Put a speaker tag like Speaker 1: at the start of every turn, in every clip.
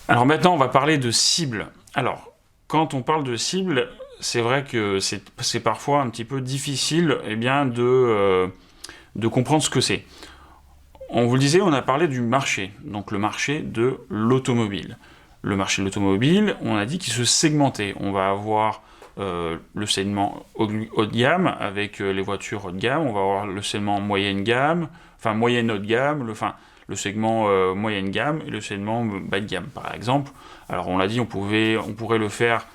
Speaker 1: Alors maintenant, on va parler de cible. Alors, quand on parle de cible, c'est vrai que c'est parfois un petit peu difficile de comprendre ce que c'est. On vous le disait, on a parlé du marché, donc le marché de l'automobile. Le marché de l'automobile, on a dit qu'il se segmentait. On va avoir le segment haut de gamme avec les voitures haut de gamme, on va avoir le segment moyenne gamme, enfin moyenne haut de gamme, le segment moyenne gamme et le segment bas de gamme par exemple. Alors on l'a dit, on pourrait le faire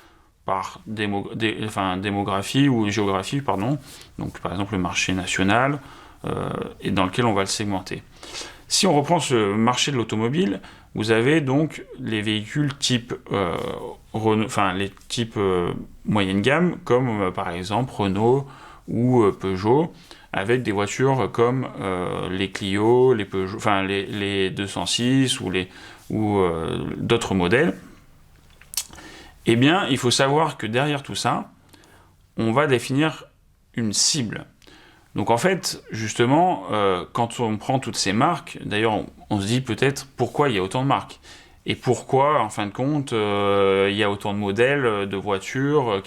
Speaker 1: par démographie ou géographie, pardon. Donc par exemple le marché national, et dans lequel on va le segmenter. Si on reprend ce marché de l'automobile, vous avez donc les véhicules type les types moyenne gamme, comme par exemple Renault ou Peugeot, avec des voitures comme les Clio, les Peugeot, les 206 ou d'autres modèles. Eh bien, il faut savoir que derrière tout ça, on va définir une cible. Donc en fait, justement, quand on prend toutes ces marques, d'ailleurs on se dit peut-être pourquoi il y a autant de marques. Et pourquoi, en fin de compte, il y a autant de modèles de voitures,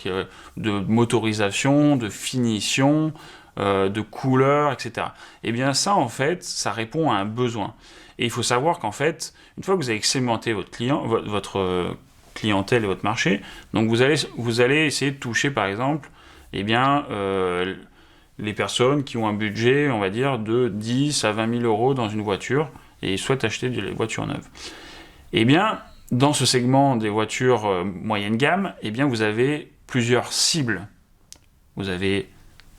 Speaker 1: de motorisation, de finition, de couleurs, etc. Eh bien ça, en fait, ça répond à un besoin. Et il faut savoir qu'en fait, une fois que vous avez segmenté votre clientèle et votre marché, donc vous allez essayer de toucher, par exemple, les personnes qui ont un budget, on va dire, de 10 à 20 000 euros dans une voiture et souhaitent acheter des voitures neuves. Eh bien, dans ce segment des voitures moyenne gamme, eh bien, vous avez plusieurs cibles. Vous avez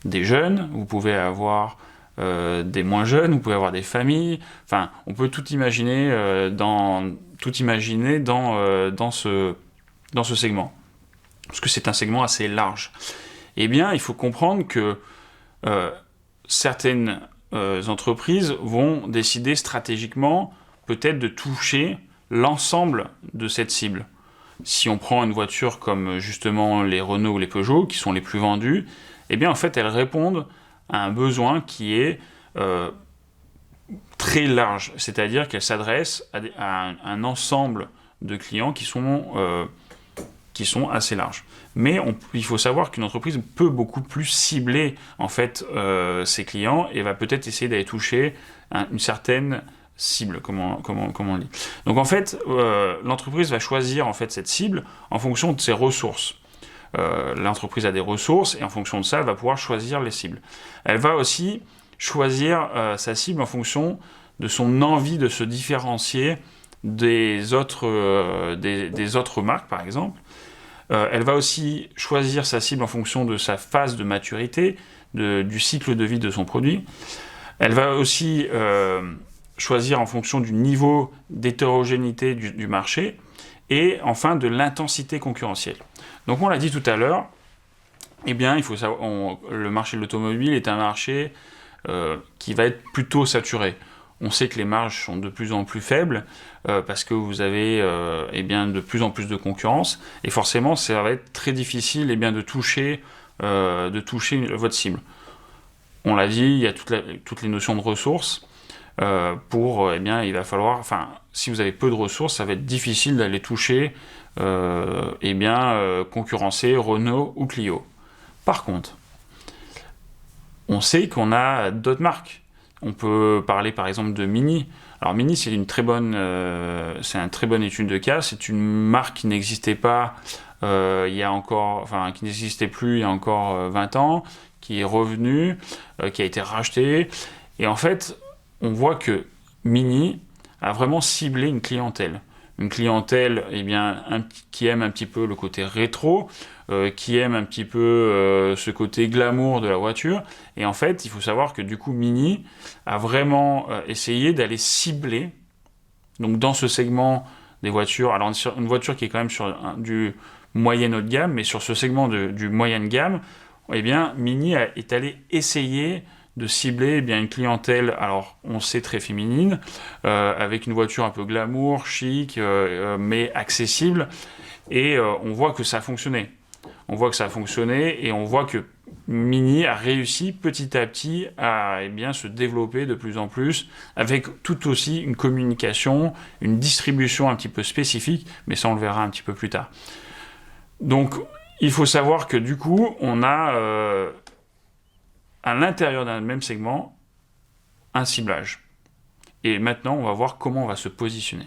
Speaker 1: des jeunes, vous pouvez avoir des moins jeunes, vous pouvez avoir des familles. Enfin, on peut tout imaginer dans ce segment, parce que c'est un segment assez large. Eh bien, il faut comprendre que certaines entreprises vont décider stratégiquement peut-être de toucher l'ensemble de cette cible. Si on prend une voiture comme justement les Renault ou les Peugeot, qui sont les plus vendues, eh bien en fait elles répondent à un besoin qui est très large, c'est-à-dire qu'elles s'adressent à un ensemble de clients qui sont assez larges. Mais il faut savoir qu'une entreprise peut beaucoup plus cibler en fait ses clients et va peut-être essayer d'aller toucher une certaine cible, comme on dit. Donc en fait, l'entreprise va choisir en fait cette cible en fonction de ses ressources. L'entreprise a des ressources et en fonction de ça, elle va pouvoir choisir les cibles. Elle va aussi choisir sa cible en fonction de son envie de se différencier des autres marques, par exemple. Elle va aussi choisir sa cible en fonction de sa phase de maturité, du cycle de vie de son produit. Elle va aussi choisir en fonction du niveau d'hétérogénéité du marché et enfin de l'intensité concurrentielle. Donc on l'a dit tout à l'heure, eh bien, il faut savoir, le marché de l'automobile est un marché qui va être plutôt saturé. On sait que les marges sont de plus en plus faibles parce que vous avez de plus en plus de concurrence et forcément ça va être très difficile de toucher votre cible. On l'a dit, il y a toutes les notions de ressources. Il va falloir, si vous avez peu de ressources, ça va être difficile d'aller toucher, concurrencer Renault ou Clio. Par contre, on sait qu'on a d'autres marques. On peut parler par exemple de Mini. Alors Mini, c'est une très bonne étude de cas. C'est une marque qui n'existait pas qui n'existait plus il y a encore 20 ans, qui est revenue, qui a été rachetée. Et en fait, on voit que Mini a vraiment ciblé une clientèle. Une clientèle qui aime un petit peu le côté rétro, qui aime un petit peu ce côté glamour de la voiture. Et en fait, il faut savoir que du coup, Mini a vraiment essayé d'aller cibler, donc dans ce segment des voitures, alors une voiture qui est quand même sur du moyen haut de gamme, mais sur ce segment du moyenne gamme, eh bien, Mini est allé essayer de cibler une clientèle, alors on sait très féminine, avec une voiture un peu glamour, chic, mais accessible, et on voit que ça a fonctionné. On voit que ça a fonctionné, et on voit que Mini a réussi petit à petit à se développer de plus en plus, avec tout aussi une communication, une distribution un petit peu spécifique, mais ça on le verra un petit peu plus tard. Donc il faut savoir que du coup, on a à l'intérieur d'un même segment un ciblage. Et maintenant, on va voir comment on va se positionner.